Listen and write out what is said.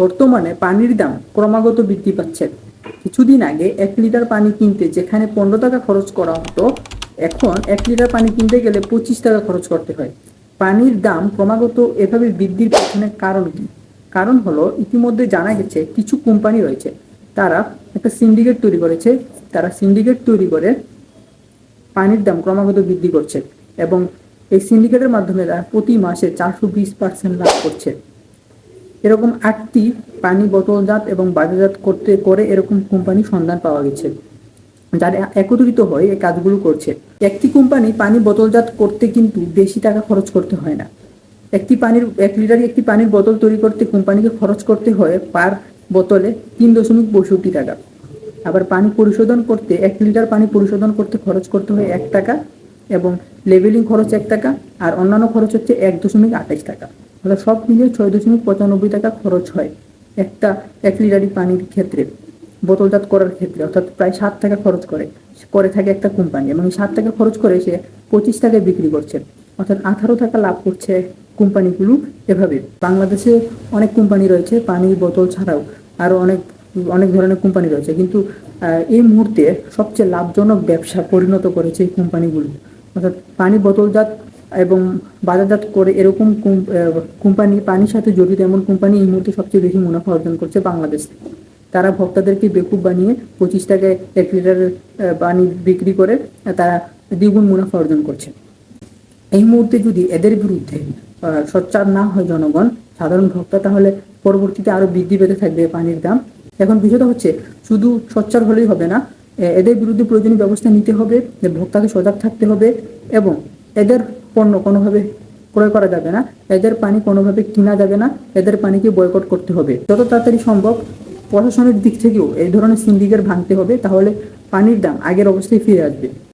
বর্তমানে পানির দাম ক্রমাগত বৃদ্ধি পাচ্ছে। কিছুদিন আগে 1 লিটার পানি কিনতে যেখানে 15 টাকা খরচ করা হতো, এখন 1 লিটার পানি কিনতে গেলে 25 টাকা খরচ করতে হয়। পানির দাম ক্রমাগত এভাবে বৃদ্ধির পেছনে কারণ কি? কারণ হলো, ইতিমধ্যে জানা গেছে কিছু কোম্পানি রয়েছে, তারা একটা সিন্ডিকেট তৈরি করেছে। তারা সিন্ডিকেট তৈরি করে পানির দাম ক্রমাগত বৃদ্ধি করছে এবং এই সিন্ডিকেটের মাধ্যমে তারা প্রতি মাসে 420% লাভ করছে। এরকম 8টি পানি বোতলজাত এবং বাজারজাত করতে করে এরকম কোম্পানি সন্ধান পাওয়া গেছে, যারা একত্রিত হয়ে এই কাজগুলো করছে। একটি কোম্পানি পানি বোতলজাত করতে কিন্তু বেশি টাকা খরচ করতে হয় না। 1 লিটার একটি পানির বোতল তৈরি করতে কোম্পানিকে খরচ করতে হয় পার বোতলে 3.62 টাকা। আবার পানি পরিশোধন করতে 1 লিটার পানি পরিশোধন করতে খরচ করতে হয় 1 টাকা, এবং লেবেলিং খরচ 1 টাকা, আর অন্যান্য খরচ হচ্ছে 1.28 টাকা। অর্থাৎ সব মিলিয়ে 6.95 টাকা খরচ হয় একটা 1 লিটারি পানির ক্ষেত্রে, বোতলজাত করার ক্ষেত্রে। অর্থাৎ প্রায় 7 টাকা খরচ করে থাকে একটা কোম্পানি, এবং 7 টাকা খরচ করে সে 25 টাকায় বিক্রি করছে। অর্থাৎ 18 টাকা লাভ করছে কোম্পানিগুলো। এভাবে বাংলাদেশে অনেক কোম্পানি রয়েছে, পানির বোতল ছাড়াও আরও অনেক অনেক ধরনের কোম্পানি রয়েছে, কিন্তু এই মুহূর্তে সবচেয়ে লাভজনক ব্যবসা পরিণত করেছে এই কোম্পানিগুলো। অর্থাৎ পানি বোতলজাত এবং বাজারজাত করে এরকম কোম্পানি, পানির সাথে জড়িত এমন কোম্পানি এই মুহূর্তে সবচেয়ে বেশি মুনাফা অর্জন করছে বাংলাদেশ থেকে। তারা ভোক্তাদেরকে বেকুব বানিয়ে 25 টাকায় 1 লিটার পানি বিক্রি করে তারা দ্বিগুণ মুনাফা অর্জন করছে। এই মুহূর্তে যদি এদের বিরুদ্ধে সোচ্চার না হয় জনগণ, সাধারণ ভোক্তা, তাহলে পরবর্তীতে আরো বৃদ্ধি পেতে থাকবে পানির দাম। এখন বিষয়টা হচ্ছে, শুধু সোচ্চার হলেই হবে না, এদের বিরুদ্ধে প্রয়োজনীয় ব্যবস্থা নিতে হবে, ভোক্তাকে সজাগ থাকতে হবে, এবং এদের পণ্য কোনোভাবে ক্রয় করা যাবে না, এদের পানি কোনোভাবে কিনা যাবে না, এদের পানিকে বয়কট করতে হবে। যত তাড়াতাড়ি সম্ভব প্রশাসনের দিক থেকেও এই ধরনের সিন্ডিকেট ভাঙতে হবে, তাহলে পানির দাম আগের অবস্থায় ফিরে আসবে।